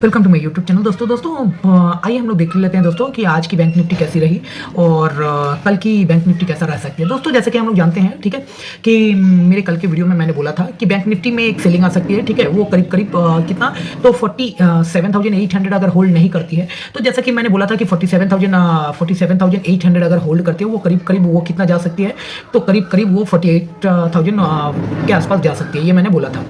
Welcome to my YouTube channel. दोस्तों आइए हम लोग देख लेते हैं दोस्तों कि आज की बैंक निफ्टी कैसी रही और कल की बैंक निफ्टी कैसा रह सकती है। दोस्तों जैसे कि हम लोग जानते हैं, ठीक है, कि मेरे कल के वीडियो में मैंने बोला था कि बैंक निफ्टी में एक सेलिंग आ सकती है, ठीक है, वो करीब करीब कितना तो 47,800 अगर होल्ड नहीं करती है, तो जैसा कि मैंने बोला था कि 47,800 अगर होल्ड करती है वो करीब करीब वो कितना जा सकती है, तो करीब करीब वो 48,000 के आसपास जा सकती है, ये मैंने बोला था।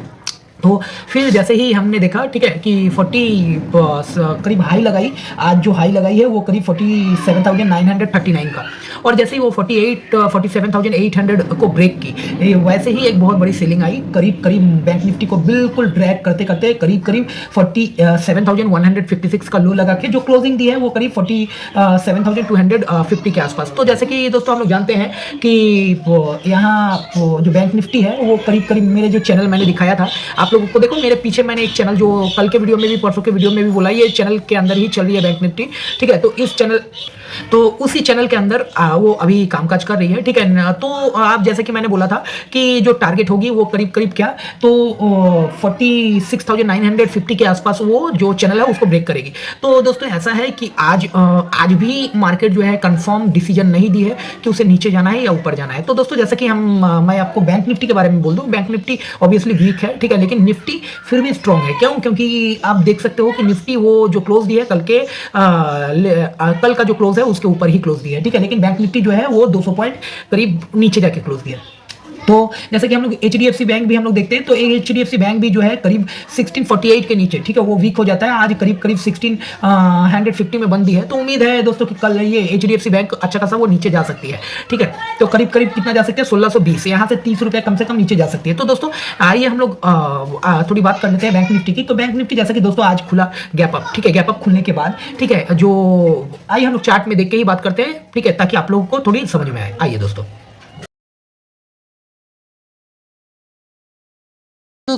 तो फिर जैसे ही हमने देखा, ठीक है, कि 40 करीब हाई लगाई, आज जो हाई लगाई है वो करीब 47,939 का, और जैसे ही वो 47,800 को ब्रेक की, वैसे ही एक बहुत बड़ी सेलिंग आई, करीब करीब बैंक निफ्टी को बिल्कुल ड्रैग करते करते करीब करीब 47,156 का लो लगा के जो क्लोजिंग दी है वो करीब 47,250 के आसपास। तो जैसे कि दोस्तों हम लोग जानते हैं कि यहाँ जो बैंक निफ्टी है वो करीब करीब मेरे जो चैनल मैंने दिखाया था आप लोगों को, देखो मेरे पीछे मैंने एक चैनल जो कल के वीडियो में भी परसों के वीडियो में भी बोला, ये चैनल के अंदर ही चल रही है बैंक निफ्टी, ठीक है, तो इस चैनल तो उसी चैनल के अंदर वो अभी कामकाज कर रही है, ठीक है। तो आप जैसे कि मैंने बोला था कि जो टारगेट होगी वो करीब करीब क्या तो 46,950 के आसपास वो जो चैनल है उसको ब्रेक करेगी। तो दोस्तों ऐसा है कि आज भी मार्केट जो है कंफर्म डिसीजन नहीं दी है कि उसे नीचे जाना है या ऊपर जाना है। तो दोस्तों जैसे कि मैं आपको बैंक निफ्टी के बारे में बोल दूं, बैंक निफ्टी ऑब्वियसली वीक है, ठीक है, लेकिन निफ्टी फिर भी स्ट्रॉन्ग है। क्यों? क्योंकि आप देख सकते हो कि निफ्टी वो जो क्लोज दी है कल का जो क्लोज है उसके ऊपर ही क्लोज दी है, ठीक है, लेकिन बैंक निफ्टी जो है वो 200 पॉइंट करीब नीचे जाके क्लोज दिया। तो जैसे कि हम लोग एचडीएफसी बैंक भी हम लोग देखते हैं, तो एचडीएफसी बैंक भी जो है करीब 1648 के नीचे, ठीक है, वो वीक हो जाता है, आज करीब करीब 1650 में बंद दी है। तो उम्मीद है दोस्तों कि कल ये एचडीएफसी बैंक अच्छा खासा वो नीचे जा सकती है, ठीक है, तो करीब करीब कितना जा सकते हैं 1620, यहाँ से 30 रुपये कम से कम नीचे जा सकती है। तो दोस्तों आइए हम लोग थोड़ी बात कर लेते हैं बैंक निफ्टी की। तो बैंक निफ्टी जैसे कि दोस्तों आज खुला गैप अप, ठीक है, गैप अप खुलने के बाद, ठीक है, जो आइए हम लोग चार्ट में देख के ही बात करते हैं, ठीक है, ताकि आप लोगों को थोड़ी समझ में आए। आइए दोस्तों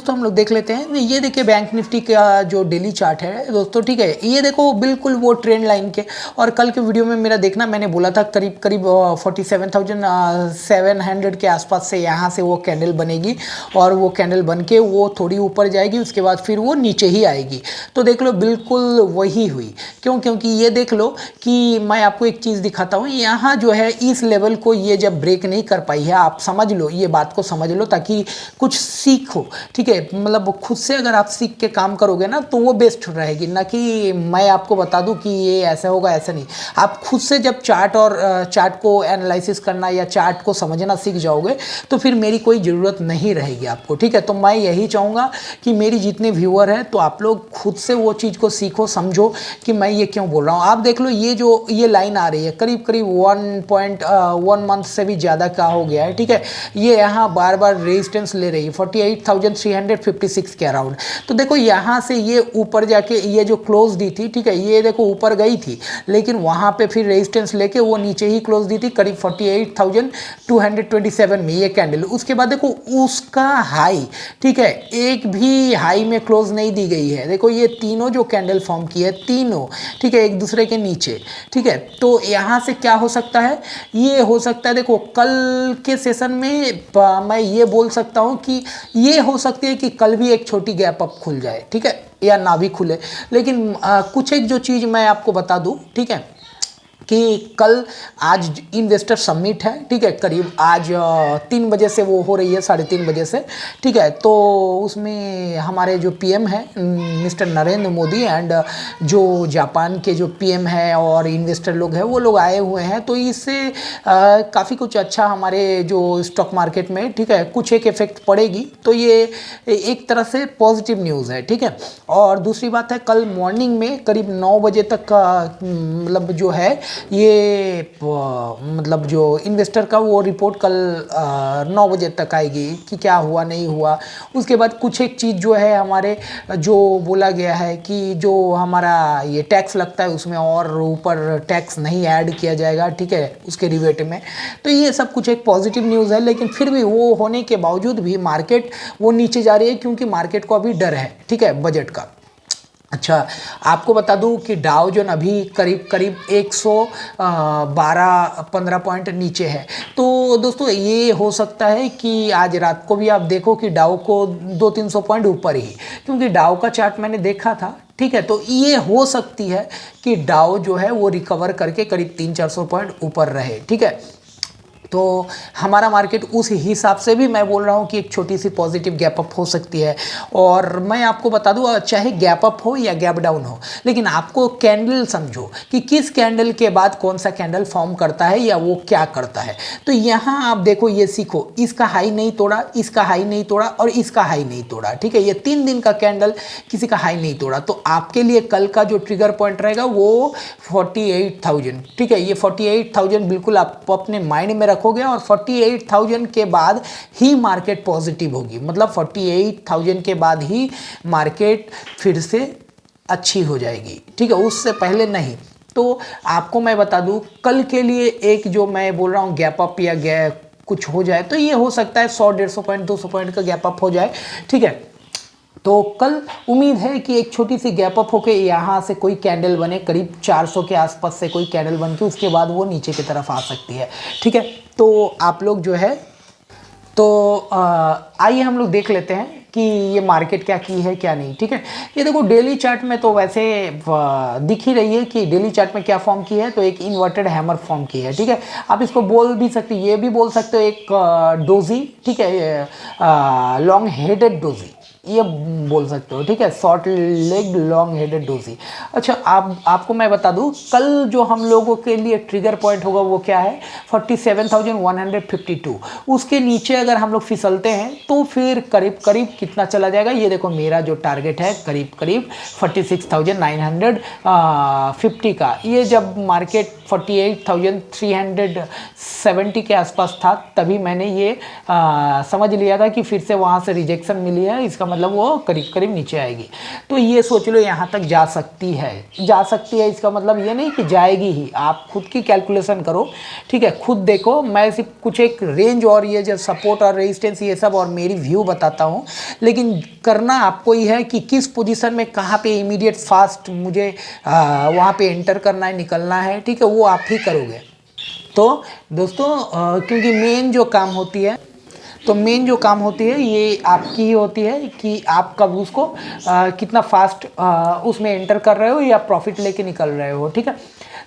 हम लोग देख लेते हैं। ये देखिए बैंक निफ्टी का जो डेली चार्ट है दोस्तों, ठीक है, ये देखो बिल्कुल वो ट्रेंड लाइन के, और कल के वीडियो में मेरा देखना मैंने बोला था करीब करीब 47,700 के आसपास से यहाँ से वो कैंडल बनेगी, और वो कैंडल बन के वो थोड़ी ऊपर जाएगी, उसके बाद फिर वो नीचे ही आएगी। तो देख लो बिल्कुल वही हुई। क्यों? क्योंकि ये देख लो कि मैं आपको एक चीज़ दिखाता हूँ, यहाँ जो है इस लेवल को ये जब ब्रेक नहीं कर पाई है, आप समझ लो, ये बात को समझ लो ताकि कुछ सीखो, ठीक है, मतलब खुद से अगर आप सीख के काम करोगे ना तो वो बेस्ट रहेगी, ना कि मैं आपको बता दूं कि ये ऐसा होगा, ऐसा नहीं। आप खुद से जब चार्ट और चार्ट को एनालिसिस करना या चार्ट को समझना सीख जाओगे तो फिर मेरी कोई ज़रूरत नहीं रहेगी आपको, ठीक है। तो मैं यही चाहूँगा कि मेरी जितने व्यूअर हैं तो आप लोग खुद से वो चीज़ को सीखो, समझो कि मैं ये क्यों बोल रहा हूँ। आप देख लो ये जो ये लाइन आ रही है करीब करीब 1.1 मंथ से भी ज़्यादा का हो गया है, ठीक है, ये यहाँ बार बार रेजिस्टेंस ले रही है 48,356 के अराउंड। तो देखो यहाँ से ये ऊपर जाके ये जो क्लोज दी थी, ठीक है, ये देखो ऊपर गई थी, लेकिन वहाँ पे फिर रेजिस्टेंस लेके वो नीचे ही क्लोज दी थी करीब 48,227 में ये कैंडल। उसके बाद देखो उसका हाई, ठीक है, एक भी हाई में क्लोज नहीं दी गई है। देखो ये तीनों जो कैंडल फॉर्म की है तीनों, ठीक है, एक दूसरे के नीचे, ठीक है। तो यहाँ से क्या हो सकता है, ये हो सकता है, देखो कल के सेशन में मैं ये बोल सकता हूँ कि ये हो सकती है कि कल भी एक छोटी गैप अप खुल जाए, ठीक है, या ना भी खुले, लेकिन कुछ एक जो चीज़ मैं आपको बता दूं, ठीक है, कि कल आज इन्वेस्टर समिट है, ठीक है, करीब आज 3 बजे से वो हो रही है, 3:30 बजे से, ठीक है। तो उसमें हमारे जो पीएम है मिस्टर नरेंद्र मोदी एंड जो जापान के जो पीएम है और इन्वेस्टर लोग हैं वो लोग आए हुए हैं। तो इससे काफ़ी कुछ अच्छा हमारे जो स्टॉक मार्केट में, ठीक है, कुछ एक इफेक्ट पड़ेगी। तो ये एक तरह से पॉजिटिव न्यूज़ है, ठीक है। और दूसरी बात है कल मॉर्निंग में करीब 9 बजे तक का मतलब जो है ये मतलब जो इन्वेस्टर का वो रिपोर्ट कल 9 बजे तक आएगी कि क्या हुआ नहीं हुआ। उसके बाद कुछ एक चीज़ जो है हमारे जो बोला गया है कि जो हमारा ये टैक्स लगता है उसमें और ऊपर टैक्स नहीं ऐड किया जाएगा, ठीक है, उसके रिवेट में। तो ये सब कुछ एक पॉजिटिव न्यूज़ है, लेकिन फिर भी वो होने के बावजूद भी मार्केट वो नीचे जा रही है क्योंकि मार्केट को अभी डर है, ठीक है, बजट का। अच्छा, आपको बता दूं कि डाउ जोन अभी करीब करीब 112-15 पॉइंट नीचे है। तो दोस्तों ये हो सकता है कि आज रात को भी आप देखो कि डाउ को 200-300 पॉइंट ऊपर ही, क्योंकि डाउ का चार्ट मैंने देखा था, ठीक है। तो ये हो सकती है कि डाउ जो है वो रिकवर करके करीब 300-400 पॉइंट ऊपर रहे, ठीक है। तो हमारा मार्केट उस हिसाब से भी मैं बोल रहा हूँ कि एक छोटी सी पॉजिटिव गैप अप हो सकती है। और मैं आपको बता दूँ, चाहे गैप अप हो या गैप डाउन हो, लेकिन आपको कैंडल समझो कि किस कैंडल के बाद कौन सा कैंडल फॉर्म करता है या वो क्या करता है। तो यहाँ आप देखो, ये सीखो, इसका हाई नहीं तोड़ा, इसका हाई नहीं तोड़ा और इसका हाई नहीं तोड़ा, ठीक है। ये 3 दिन का कैंडल किसी का हाई नहीं तोड़ा। तो आपके लिए कल का जो ट्रिगर पॉइंट रहेगा वो 48,000, ठीक है। ये 48,000 बिल्कुल आप अपने माइंड में रखोगे और 48,000 के बाद ही मार्केट पॉजिटिव होगी, मतलब 48,000 के बाद ही मार्केट फिर से अच्छी हो जाएगी, ठीक है, उससे पहले नहीं। तो आपको मैं बता दूं, कल के लिए एक जो मैं बोल रहा हूँ गैप अप या कुछ हो जाए, तो ये हो सकता है 100-150 पॉइंट 200 पॉइंट का गैप अप हो जाए, ठीक है। तो कल उम्मीद है कि एक छोटी सी गैप अप होके यहाँ से कोई कैंडल बने, करीब 400 के आसपास से कोई कैंडल बन के उसके बाद वो नीचे की तरफ आ सकती है, ठीक है। तो आप लोग जो है, तो आइए हम लोग देख लेते हैं कि ये मार्केट क्या की है क्या नहीं, ठीक है। ये देखो डेली चार्ट में तो वैसे दिख ही रही है कि डेली चार्ट में क्या फॉर्म की है, तो एक इन्वर्टेड हैमर फॉर्म की है, ठीक है। आप इसको बोल भी सकते, ये भी बोल सकते हो एक डोजी, ठीक है, लॉन्ग हेडेड डोजी, ये बोल सकते हो, ठीक है, short leg long headed doji. अच्छा, आपको मैं बता दूं, कल जो हम लोगों के लिए ट्रिगर पॉइंट होगा वो क्या है, 47,152। उसके नीचे अगर हम लोग फिसलते हैं तो फिर करीब करीब कितना चला जाएगा, ये देखो मेरा जो टारगेट है करीब करीब 46,950 का। ये जब मार्केट 48,370 के आसपास था, तभी मैंने ये समझ लिया था कि फिर से वहाँ से रिजेक्शन मिली है, इसका मतलब वो करीब करीब नीचे आएगी। तो ये सोच लो यहाँ तक जा सकती है, इसका मतलब ये नहीं कि जाएगी ही, आप खुद की कैलकुलेशन करो, ठीक है, खुद देखो। मैं सिर्फ कुछ एक रेंज और ये जो सपोर्ट और रेजिस्टेंस ये सब और मेरी व्यू बताता हूँ, लेकिन करना आपको ही है कि किस पोजीशन में कहाँ पे इमीडिएट फास्ट मुझे वहाँ पे एंटर करना है, निकलना है, ठीक है, वो आप ही करोगे। तो दोस्तों क्योंकि मेन जो काम होती है ये आपकी ही होती है कि आप कब उसको कितना फास्ट उसमें एंटर कर रहे हो या प्रॉफिट लेके निकल रहे हो, ठीक है।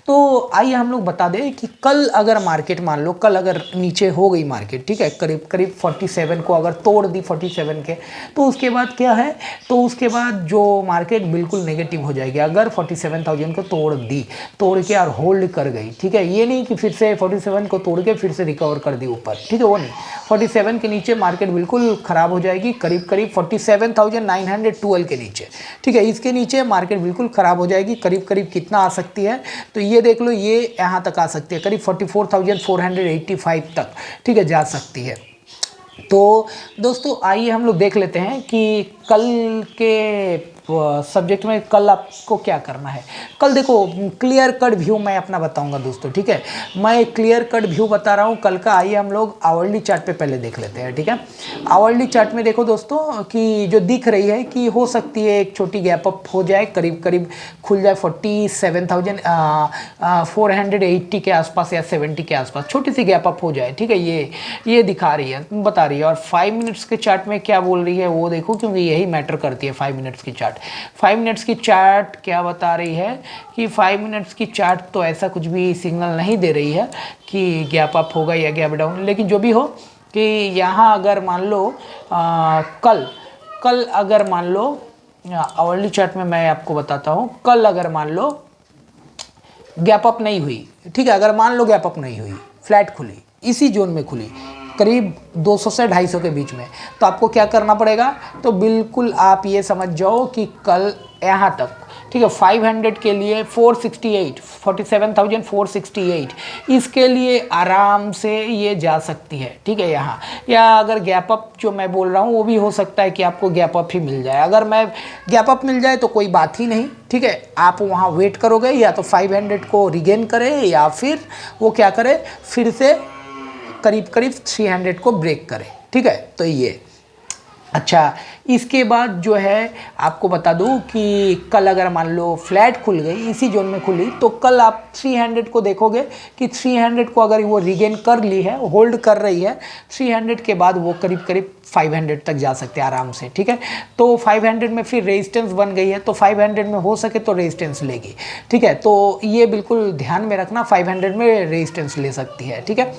तो आइए हम लोग बता दें कि कल अगर मार्केट, मान लो कल अगर नीचे हो गई मार्केट, ठीक है, करीब करीब 47 को अगर तोड़ दी 47 के, तो उसके बाद क्या है, तो उसके बाद जो मार्केट बिल्कुल नेगेटिव हो जाएगी अगर 47,000 को तोड़ के और होल्ड कर गई, ठीक है। ये नहीं कि फिर से 47 को तोड़ के फिर से रिकवर कर दी ऊपर, ठीक है, वो नहीं। 47 के नीचे मार्केट बिल्कुल ख़राब हो जाएगी, करीब करीब 47,912 के नीचे, ठीक है, इसके नीचे मार्केट बिल्कुल ख़राब हो जाएगी। करीब करीब कितना आ सकती है, तो ये देख लो, ये यहाँ तक आ सकती है, करीब 44,485 तक, ठीक है, जा सकती है। तो दोस्तों आइए हम लोग देख लेते हैं कि कल के सब्जेक्ट में कल आपको क्या करना है। कल देखो क्लियर कट व्यू मैं अपना बताऊंगा दोस्तों, ठीक है, मैं क्लियर कट व्यू बता रहा हूं कल का। आइए हम लोग आवरली चार्ट पे पहले देख लेते हैं, ठीक है। आवरली चार्ट में देखो दोस्तों कि जो दिख रही है कि हो सकती है एक छोटी गैप अप हो जाए, करीब करीब खुल जाए 47,480 के आसपास या 70 के आसपास, छोटी सी गैप अप हो जाए, ठीक है, ये दिखा रही है, बता रही है। और 5 मिनट्स के चार्ट में क्या बोल रही है वो देखो, क्योंकि यही मैटर करती है 5 मिनट्स की चार्ट। 5 मिनट्स की चार्ट क्या बता रही है कि 5 मिनट्स की चार्ट तो ऐसा कुछ भी सिग्नल नहीं दे रही है कि गैप अप होगा या गैप डाउन, लेकिन जो भी हो कि यहाँ अगर मान लो कल अगर मान लो आवरली चार्ट में मैं आपको बताता हूँ, कल अगर मान लो गैप अप नहीं हुई, ठीक है, अगर मान लो गैप अप नहीं हुई, फ्लैट खुली, इसी जोन में खुली करीब 200 से 250 के बीच में, तो आपको क्या करना पड़ेगा, तो बिल्कुल आप ये समझ जाओ कि कल यहाँ तक, ठीक है, 500 के लिए 468, 47,468, इसके लिए आराम से ये जा सकती है, ठीक है, यहाँ। या अगर गैप अप जो मैं बोल रहा हूँ वो भी हो सकता है कि आपको गैप अप ही मिल जाए। अगर मैं गैप अप मिल जाए तो कोई बात ही नहीं, ठीक है, आप वहाँ वेट करोगे, या तो 500 को रिगेन करे या फिर वो क्या करे, फिर से करीब करीब 300 को ब्रेक करे, ठीक है। तो ये अच्छा, इसके बाद जो है आपको बता दूं कि कल अगर मान लो फ्लैट खुल गई, इसी जोन में खुली, तो कल आप 300 को देखोगे कि 300 को अगर वो रिगेन कर ली है, होल्ड कर रही है, 300 के बाद वो करीब करीब 500 तक जा सकते हैं आराम से, ठीक है। तो 500 में फिर रेजिस्टेंस बन गई है, तो 500 में हो सके तो रेजिस्टेंस लेगी, ठीक है। तो ये बिल्कुल ध्यान में रखना, 500 में रेजिस्टेंस ले सकती है, ठीक है।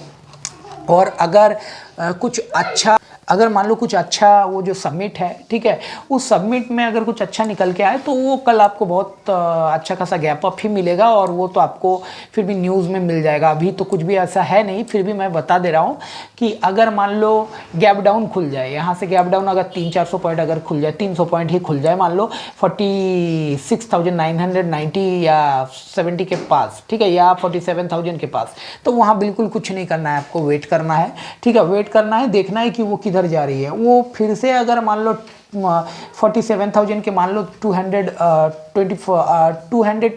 और अगर कुछ अच्छा, अगर मान लो कुछ अच्छा वो जो सबमिट है, ठीक है, उस सबमिट में अगर कुछ अच्छा निकल के आए तो वो कल आपको बहुत अच्छा खासा गैप अप ही मिलेगा, और वो तो आपको फिर भी न्यूज़ में मिल जाएगा। अभी तो कुछ भी ऐसा है नहीं, फिर भी मैं बता दे रहा हूँ कि अगर मान लो गैप डाउन खुल जाए, यहाँ से गैप डाउन अगर 300-400 पॉइंट अगर खुल जाए, 300 पॉइंट ही खुल जाए, मान लो 46,990 या 70 के पास, ठीक है, या 47,000 के पास, तो वहाँ बिल्कुल कुछ नहीं करना है, आपको वेट करना है, ठीक है। वेट करना है, देखना है कि वो किधर जा रही है। वो फिर से अगर मान लो 47,000 के मान लो 200 टू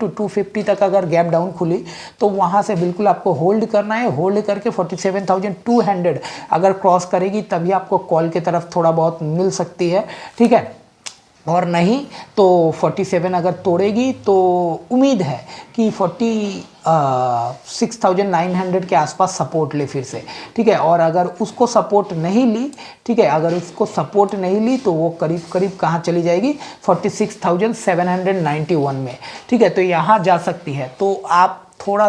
250 तक अगर गैप डाउन खुली, तो वहाँ से बिल्कुल आपको होल्ड करना है। होल्ड करके 47,200 अगर क्रॉस करेगी तभी आपको कॉल की तरफ थोड़ा बहुत मिल सकती है, ठीक है। और नहीं तो 47 अगर तोड़ेगी तो उम्मीद है कि 46,900 के आसपास सपोर्ट ले फिर से, ठीक है। और अगर उसको सपोर्ट नहीं ली, ठीक है, अगर उसको सपोर्ट नहीं ली तो वो करीब करीब कहाँ चली जाएगी, 46,791 में, ठीक है। तो यहाँ जा सकती है। तो आप थोड़ा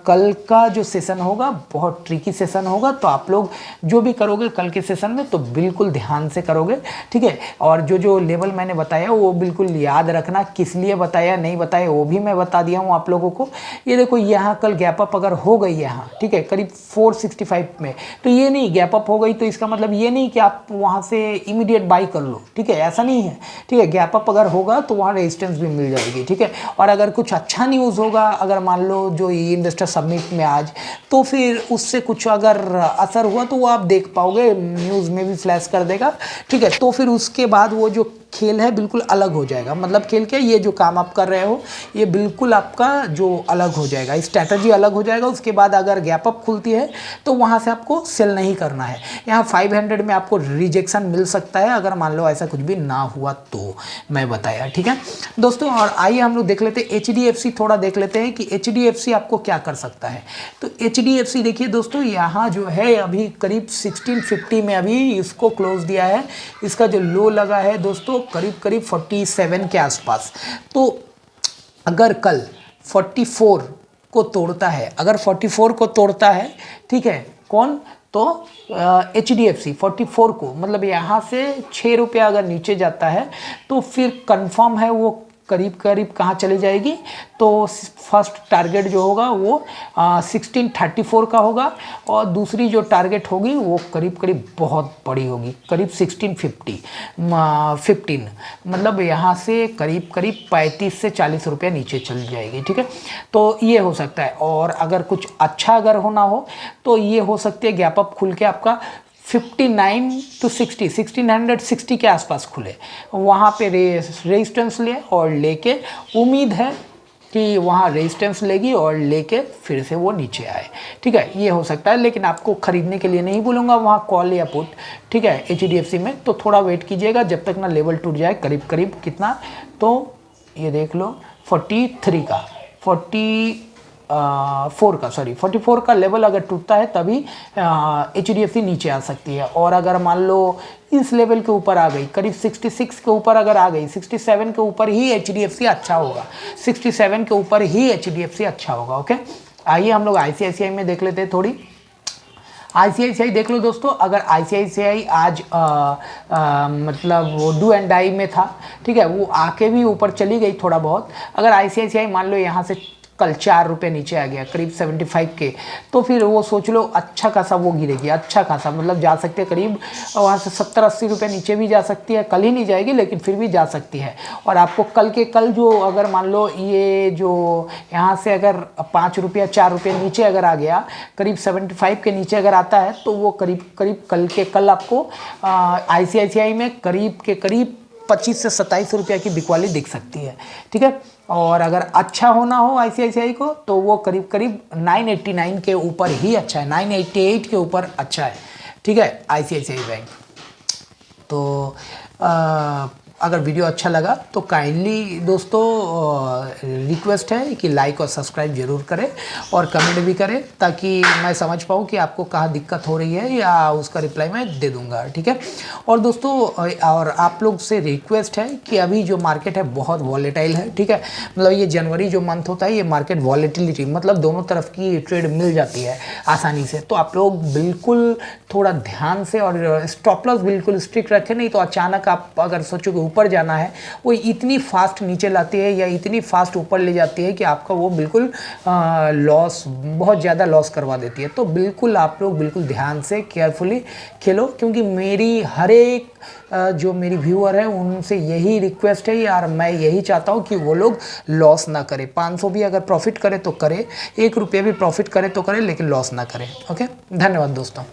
कल का जो सेशन होगा बहुत ट्रिकी सेशन होगा, तो आप लोग जो भी करोगे कल के सेशन में तो बिल्कुल ध्यान से करोगे, ठीक है। और जो जो लेवल मैंने बताया वो बिल्कुल याद रखना, किस लिए बताया नहीं बताया वो भी मैं बता दिया हूँ आप लोगों को। ये देखो यहाँ कल गैप अप अगर हो गई यहाँ, ठीक है, करीब 465 में, तो ये नहीं गैप अप हो गई तो इसका मतलब ये नहीं कि आप वहाँ से इमीडिएट बाई कर लो, ठीक है, ऐसा नहीं है, ठीक है। गैप अप अगर होगा तो वहाँ रेजिस्टेंस भी मिल जाएगी, ठीक है। और अगर कुछ अच्छा न्यूज़ होगा, अगर मान लो जो ये इन्वेस्टर सबमिट में आज, तो फिर उससे कुछ अगर असर हुआ तो वो आप देख पाओगे, न्यूज़ में भी फ्लैश कर देगा, ठीक है। तो फिर उसके बाद वो जो खेल है बिल्कुल अलग हो जाएगा। मतलब खेल क्या, ये जो काम आप कर रहे हो ये बिल्कुल आपका जो अलग हो जाएगा, स्ट्रैटेजी अलग हो जाएगा। उसके बाद अगर गैप अप खुलती है तो वहाँ से आपको सेल नहीं करना है। यहाँ 500 में आपको रिजेक्शन मिल सकता है अगर मान लो ऐसा कुछ भी ना हुआ तो, मैं बताया, ठीक है दोस्तों। और आइए हम लोग देख लेते हैं HDFC, थोड़ा देख लेते हैं कि HDFC आपको क्या कर सकता है। तो HDFC देखिए दोस्तों, यहाँ जो है अभी करीब 1650 में अभी इसको क्लोज दिया है। इसका जो लो लगा है दोस्तों करीब करीब 47 के आसपास। तो अगर कल 44 को तोड़ता है, अगर 44 को तोड़ता है, ठीक है, कौन, तो HDFC 44 को, मतलब यहाँ से 6 रुपया अगर नीचे जाता है तो फिर कंफर्म है वो करीब करीब कहाँ चली जाएगी। तो फर्स्ट टारगेट जो होगा वो 1634 का होगा, और दूसरी जो टारगेट होगी वो करीब करीब बहुत बड़ी होगी, करीब 1615, मतलब यहाँ से करीब करीब 35 से 40 रुपया नीचे चली जाएगी, ठीक है। तो ये हो सकता है। और अगर कुछ अच्छा अगर होना हो तो ये हो सकती है गैप अप खुल के आपका 59 to 60, 1660 के आसपास खुले, वहाँ पे रेजिस्टेंस ले, और लेके उम्मीद है कि वहाँ रेजिस्टेंस लेगी और लेके फिर से वो नीचे आए, ठीक है, ये हो सकता है। लेकिन आपको खरीदने के लिए नहीं बोलूँगा वहाँ कॉल या पुट, ठीक है, HDFC में। तो थोड़ा वेट कीजिएगा जब तक ना लेवल टूट जाए करीब करीब कितना, तो ये देख लो 43 का, 44 का लेवल अगर टूटता है तभी HDFC नीचे आ सकती है। और अगर मान लो इस लेवल के ऊपर आ गई, करीब 66 के ऊपर अगर आ गई, 67 के ऊपर ही HDFC अच्छा होगा, 67 के ऊपर ही HDFC अच्छा होगा, ओके। आइए हम लोग ICICI में देख लेते हैं थोड़ी। ICICI देख लो दोस्तों, अगर ICICI आज मतलब वो डू एंड डाई में था, ठीक है, वो आके भी ऊपर चली गई थोड़ा बहुत। अगर ICICI मान लो यहाँ से कल 4 रुपये नीचे आ गया करीब 75 के, तो फिर वो सोच लो अच्छा खासा वो गिरेगी, अच्छा खासा मतलब जा सकती है करीब वहाँ से 70-80 रुपये नीचे भी जा सकती है। कल ही नहीं जाएगी लेकिन फिर भी जा सकती है। और आपको कल के कल जो अगर मान लो ये जो यहाँ से अगर 5 रुपया 4 रुपये नीचे अगर आ गया, करीब 75 के नीचे अगर आता है, तो वो करीब करीब कल के कल आपको ICICI में करीब के करीब 25 से 27 रुपया की बिकवाली दिख सकती है, ठीक है। और अगर अच्छा होना हो ICICI को तो वो करीब करीब 989 के ऊपर ही अच्छा है, 988 के ऊपर अच्छा है, ठीक है, ICICI बैंक। तो अगर वीडियो अच्छा लगा तो काइंडली दोस्तों रिक्वेस्ट है कि लाइक और सब्सक्राइब जरूर करें और कमेंट भी करें, ताकि मैं समझ पाऊँ कि आपको कहाँ दिक्कत हो रही है, या उसका रिप्लाई मैं दे दूंगा, ठीक है। और दोस्तों और आप लोग से रिक्वेस्ट है कि अभी जो मार्केट है बहुत वॉलेटाइल है, ठीक है। मतलब ये जनवरी जो मंथ होता है ये मार्केट वॉलेटिलिटी, मतलब दोनों तरफ की ट्रेड मिल जाती है आसानी से। तो आप लोग बिल्कुल थोड़ा ध्यान से और स्टॉप लॉस बिल्कुल स्ट्रिक्ट रखें, नहीं तो अचानक आप अगर सोचो कि ऊपर जाना है, वो इतनी फास्ट नीचे लाती है या इतनी फास्ट ऊपर ले जाती है कि आपका वो बिल्कुल लॉस, बहुत ज़्यादा लॉस करवा देती है। तो बिल्कुल आप लोग बिल्कुल ध्यान से केयरफुली खेलो, क्योंकि मेरी हर एक जो मेरी व्यूअर है उनसे यही रिक्वेस्ट है यार, मैं यही चाहता हूँ कि वो लोग लॉस ना करें। 500 भी अगर प्रॉफिट करे तो करे, 1 रुपये भी प्रॉफिट करे तो करे, लेकिन लॉस ना करें। ओके, धन्यवाद दोस्तों।